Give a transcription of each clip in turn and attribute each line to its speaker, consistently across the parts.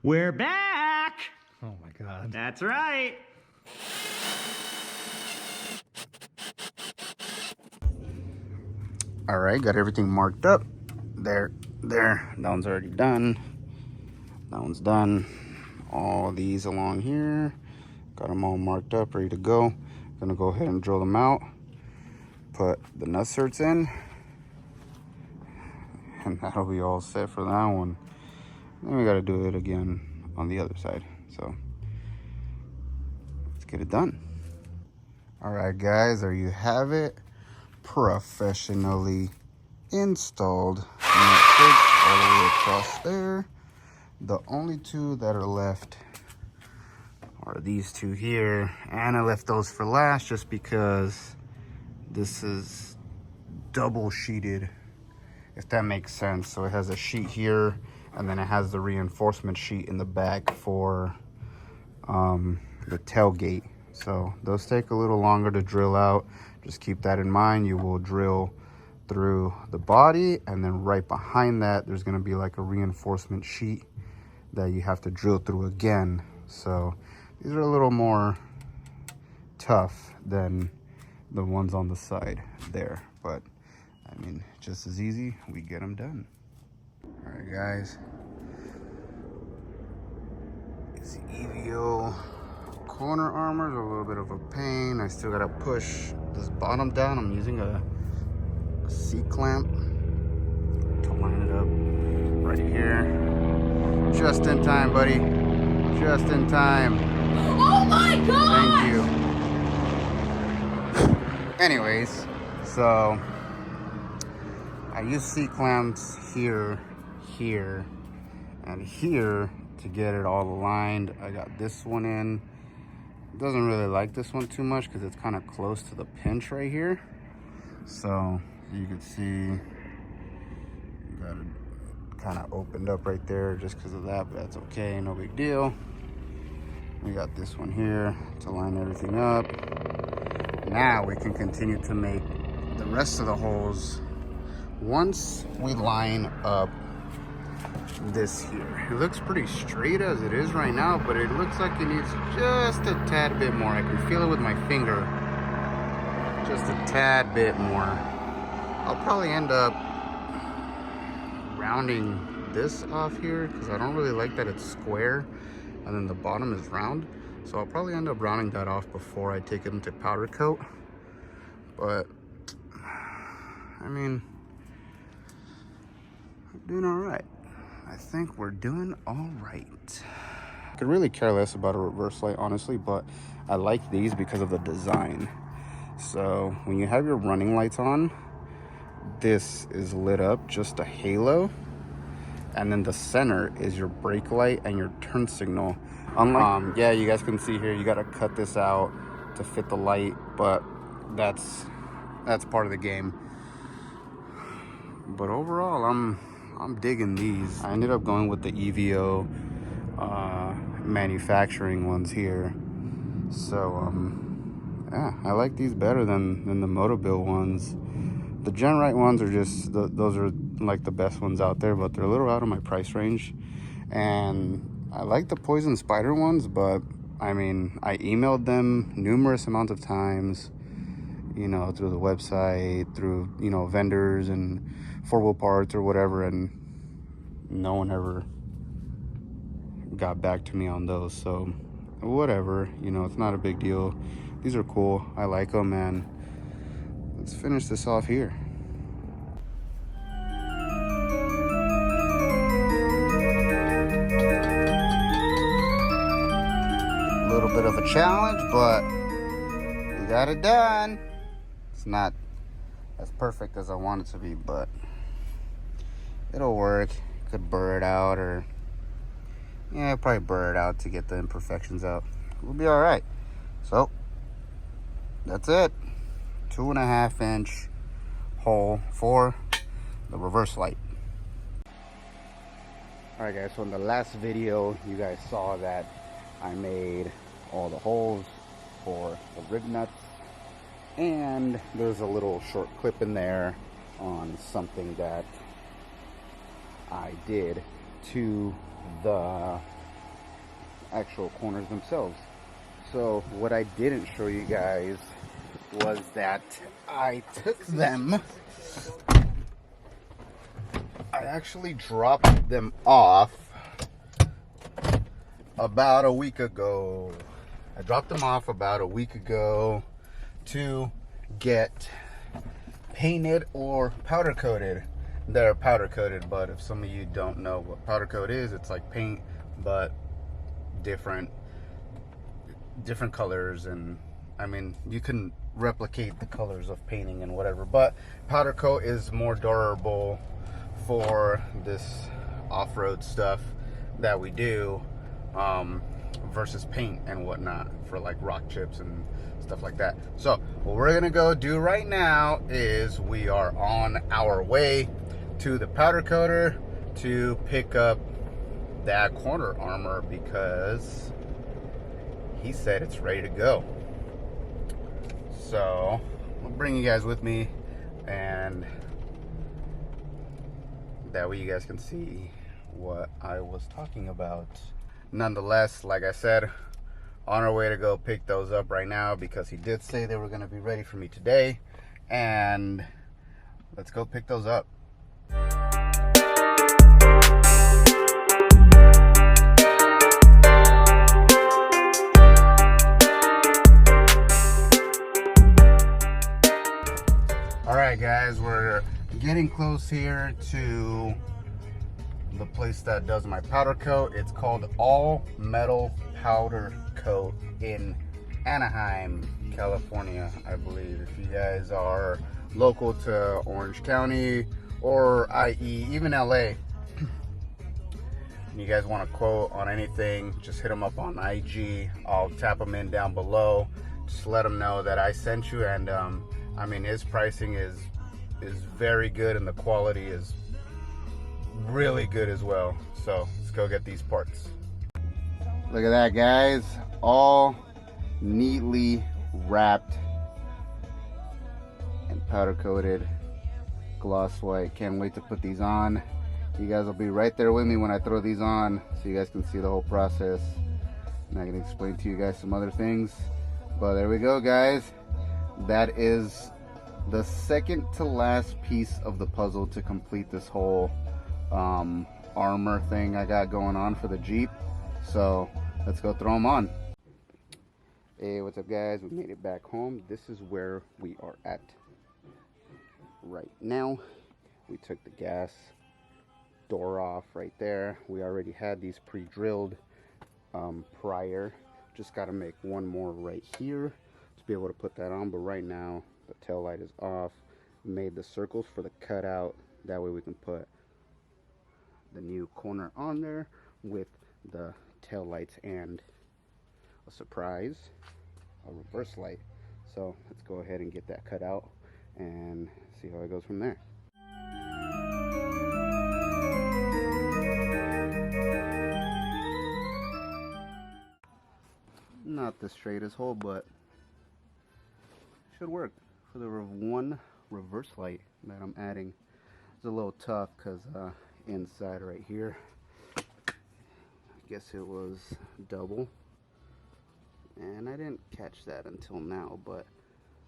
Speaker 1: We're back!
Speaker 2: Oh my God.
Speaker 1: That's right.
Speaker 3: All right, got everything marked up. There. That one's already done. That one's done. All these along here, got them all marked up, ready to go. Gonna go ahead and drill them out. Put the nutserts in, and that'll be all set for that one. Then we got to do it again on the other side. So let's get it done. All right, guys, there you have it. Professionally installed. Nutserts all the way across there. The only two that are left are these two here. And I left those for last just because this is double sheeted, if that makes sense. So it has a sheet here, and then it has the reinforcement sheet in the back for the tailgate. So those take a little longer to drill out. Just keep that in mind. You will drill through the body, and then right behind that there's going to be like a reinforcement sheet that you have to drill through again. So these are a little more tough than the ones on the side there, but I mean, just as easy, we get them done. All right, guys, it's the EVO corner armors, a little bit of a pain. I still gotta push this bottom down. I'm using a C-clamp to line it up right here. Just in time, buddy. Just in time.
Speaker 4: Oh my God!
Speaker 3: Thank you. Anyways, so I use C-clamps here, and here to get it all aligned. I got this one in. Doesn't really like this one too much because it's kind of close to the pinch right here. So you can see, got it kind of opened up right there just because of that, but that's okay, no big deal. We got this one here to line everything up. Now we can continue to make the rest of the holes once we line up this here. It looks pretty straight as it is right now, but it looks like it needs just a tad bit more. I can feel it with my finger. Just a tad bit more. I'll probably end up rounding this off here because I don't really like that it's square and then the bottom is round. So I'll probably end up rounding that off before I take it into powder coat. But I mean, I'm doing all right. I think we're doing all right. I could really care less about a reverse light, honestly, but I like these because of the design. So when you have your running lights on, this is lit up, just a halo. And then the center is your brake light and your turn signal. Unlike, yeah, you guys can see here, you gotta cut this out to fit the light, but that's part of the game. But overall, I'm digging these. I ended up going with the EVO manufacturing ones here. So yeah, I like these better than the Motobill ones. The Genrite ones are just, those are like the best ones out there, but they're a little out of my price range. And I like the Poison Spider ones, but I mean, I emailed them numerous amounts of times, you know, through the website, through, you know, vendors and 4-wheel parts or whatever, and no one ever got back to me on those. So whatever, you know, it's not a big deal. These are cool. I like them, and let's finish this off here. A little bit of a challenge, but we got it done. It's not as perfect as I want it to be, but it'll work. Could burr it out, or yeah, probably burr it out to get the imperfections out. We'll be all right. So that's it. 2.5 inch hole for the reverse light. All right, guys, so in the last video you guys saw that I made all the holes for the rib nuts, and there's a little short clip in there on something that I did to the actual corners themselves. So what I didn't show you guys was that I took them, I actually dropped them off about a week ago. I dropped them off about a week ago to get painted or powder coated. They're powder coated, but if some of you don't know what powder coat is, it's like paint, but different colors. And I mean, you can replicate the colors of painting and whatever, but powder coat is more durable for this off-road stuff that we do, versus paint and whatnot for like rock chips and stuff like that. So what we're gonna go do right now is we are on our way to the powder coater to pick up that corner armor because he said it's ready to go. So I'll bring you guys with me, and that way you guys can see what I was talking about. Nonetheless, like I said, on our way to go pick those up right now because he did say they were going to be ready for me today, and let's go pick those up. Alright guys, we're getting close here to the place that does my powder coat. It's called All Metal Powder Coat in Anaheim, California, I believe. If you guys are local to Orange County or i.e. even LA, and you guys want to quote on anything, just hit them up on IG. I'll tap them in down below. Just let them know that I sent you, and I mean, his pricing is very good and the quality is really good as well. So let's go get these parts. Look at that, guys, all neatly wrapped and powder coated, gloss white. Can't wait to put these on. You guys will be right there with me when I throw these on so you guys can see the whole process, and I can explain to you guys some other things. But there we go, guys. That is the second to last piece of the puzzle to complete this whole armor thing I got going on for the Jeep. So let's go throw them on. Hey, what's up guys? We made it back home. This is where we are at right now. We took the gas door off right there. We already had these pre-drilled prior. Just got to make one more right here to be able to put that on, but right now the tail light is off. Made the circles for the cutout, that way we can put the new corner on there with the tail lights and a surprise, a reverse light. So let's go ahead and get that cut out and see how it goes from there. Not the straightest hole, but should work for the one reverse light that I'm adding. It's a little tough because inside right here, I guess it was double, and I didn't catch that until now, but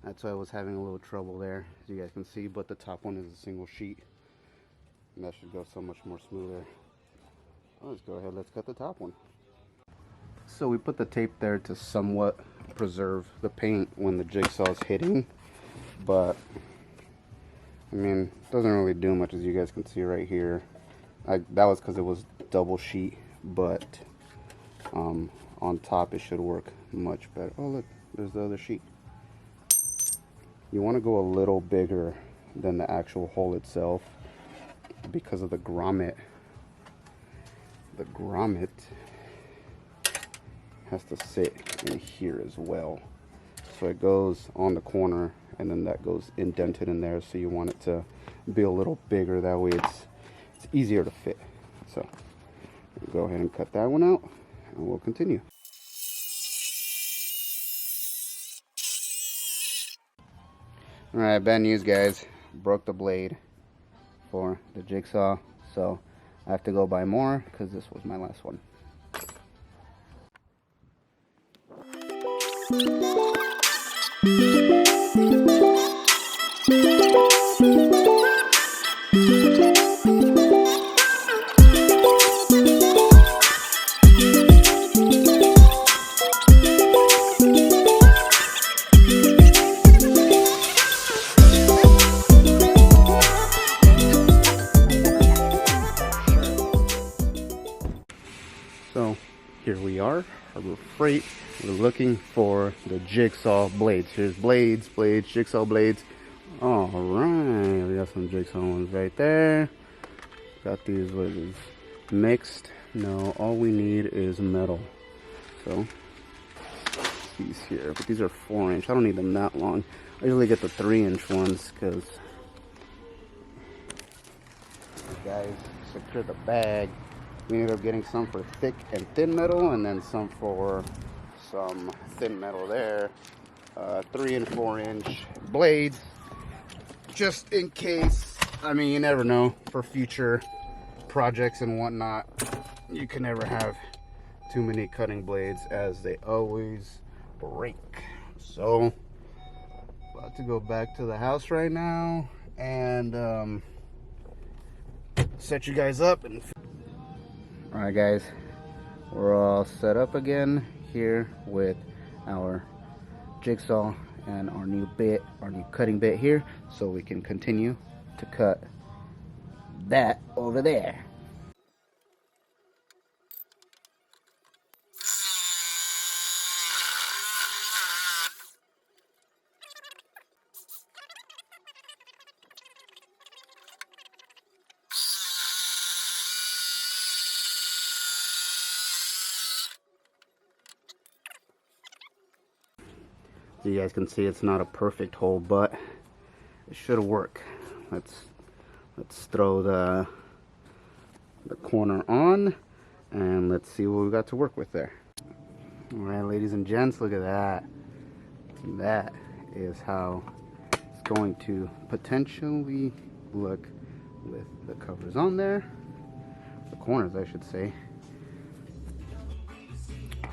Speaker 3: that's why I was having a little trouble there, as you guys can see. But the top one is a single sheet, and that should go so much more smoother. Let's go ahead, let's cut the top one. So we put the tape there to somewhat preserve the paint when the jigsaw is hitting, but I mean, it doesn't really do much, as you guys can see right here. That was because it was double sheet, but on top it should work much better. Oh look, there's the other sheet. You want to go a little bigger than the actual hole itself because of the grommet. The grommet has to sit in here as well, so it goes on the corner and then that goes indented in there, so you want it to be a little bigger, that way it's easier to fit. So we'll go ahead and cut that one out and we'll continue. Alright, bad news guys, broke the blade for the jigsaw, so I have to go buy more because this was my last one. So here we are, Harbor Freight. We're looking for the jigsaw blades. Here's blades, jigsaw blades. All right, we got some jigsaw ones right there. Got these, what is this? Mixed. No, all we need is metal. So these here, but these are 4-inch. I don't need them that long. I usually get the 3-inch ones because guys secure the bag. We ended up getting some for thick and thin metal, and then some for some thin metal there. 3 and 4-inch blades, just in case. I mean, you never know, for future projects and whatnot. You can never have too many cutting blades, as they always break. So, about to go back to the house right now and set you guys up. And alright guys, we're all set up again here with our jigsaw and our new bit, our new cutting bit here, so we can continue to cut that over there. So you guys can see it's not a perfect hole, but it should work. Let's throw the corner on and let's see what we got to work with there. All right, ladies and gents, look at that. That is how it's going to potentially look with the covers on there, the corners I should say.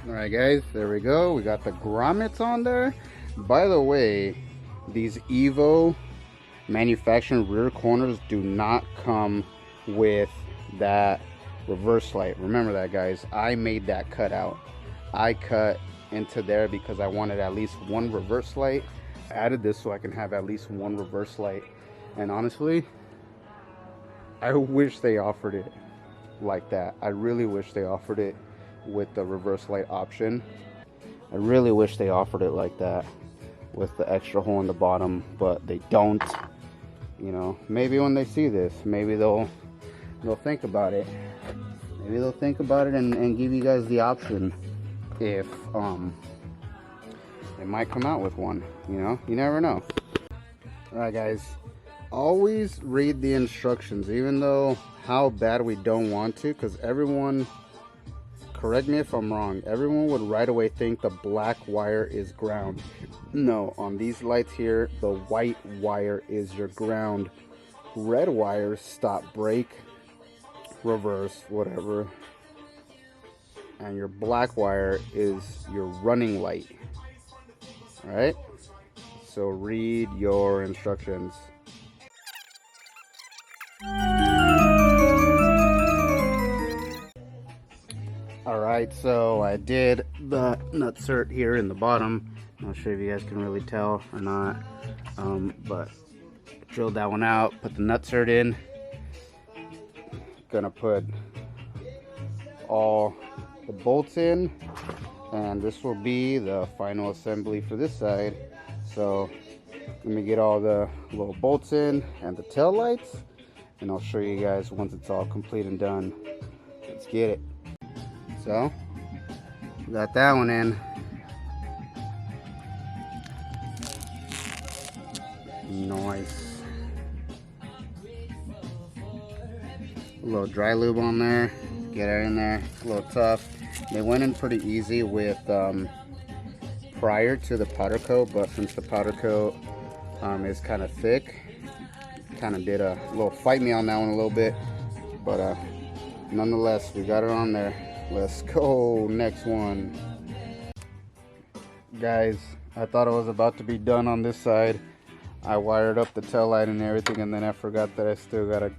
Speaker 3: All right guys, there we go. We got the grommets on there. By the way, these EVO manufacturing rear corners do not come with that reverse light. Remember that, guys. I made that cutout. I cut into there because I wanted at least one reverse light. I added this so I can have at least one reverse light. And honestly, I wish they offered it like that. I really wish they offered it with the reverse light option. I really wish they offered it like that with the extra hole in the bottom, but they don't. You know, maybe when they see this, maybe they'll think about it. Maybe they'll think about it and give you guys the option if they might come out with one. You know, you never know. All right guys, always read the instructions, even though how bad we don't want to, because everyone, correct me if I'm wrong, everyone would right away think the black wire is ground. No, on these lights here, the white wire is your ground. Red wires stop, brake, reverse, whatever. And your black wire is your running light. Alright? So read your instructions. Alright, so I did the nutsert here in the bottom. I'm not sure if you guys can really tell or not, but drilled that one out, put the nutsert in. Gonna put all the bolts in, and this will be the final assembly for this side. So let me get all the little bolts in and the tail lights, and I'll show you guys once it's all complete and done. Let's get it. So got that one in. Nice. A little dry lube on there. Get it in there. A little tough. They went in pretty easy with prior to the powder coat, but since the powder coat is kind of thick, kind of did a little fight me on that one a little bit, but nonetheless we got it on there. Let's go next one. Guys, I thought it was about to be done on this side. I wired up the tail light and everything, and then I forgot that I still gotta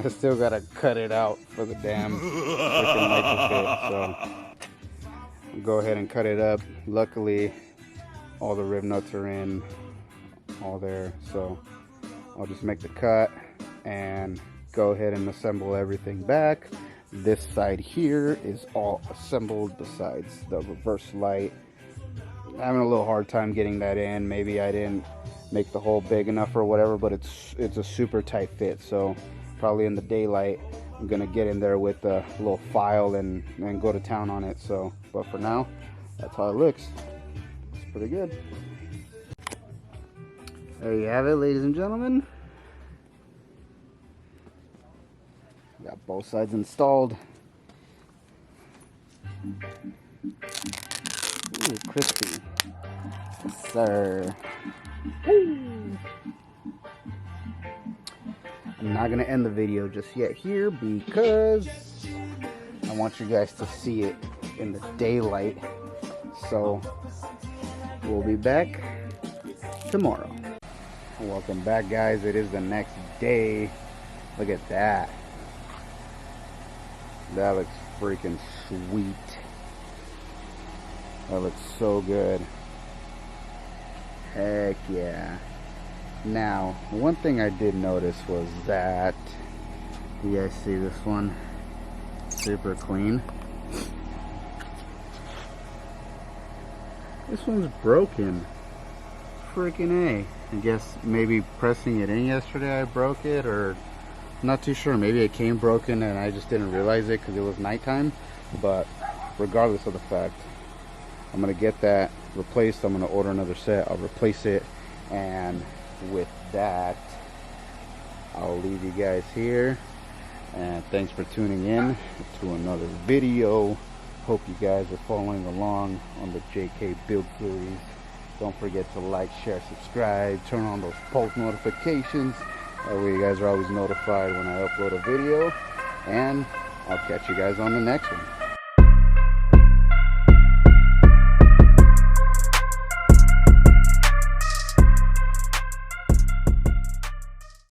Speaker 3: I still gotta cut it out for the damn freaking light to fit. So go ahead and cut it up. Luckily all the rib nuts are in all there, so I'll just make the cut and go ahead and assemble everything back. This side here is all assembled besides the reverse light. I'm having a little hard time getting that in. Maybe I didn't make the hole big enough or whatever, but it's a super tight fit, so probably in the daylight I'm gonna get in there with a little file and go to town on it. So but for now, that's how it looks. It's pretty good. There you have it, ladies and gentlemen. Got both sides installed. Ooh, crispy. Yes, sir. Woo. I'm not gonna end the video just yet here because I want you guys to see it in the daylight. So we'll be back tomorrow. Welcome back, guys. It is the next day. Look at that. That looks freaking sweet. That looks so good. Heck yeah. Now, one thing I did notice was that, you guys see this one? Super clean. This one's broken. Freaking A. I guess maybe pressing it in yesterday I broke it, or not too sure. Maybe it came broken and I just didn't realize it because it was nighttime. But regardless of the fact, I'm gonna get that replaced. I'm gonna order another set. I'll replace it, and with that, I'll leave you guys here. And thanks for tuning in to another video. Hope you guys are following along on the JK build series. Don't forget to like, share, subscribe, turn on those post notifications. That way you guys are always notified when I upload a video. And I'll catch you guys on the next one.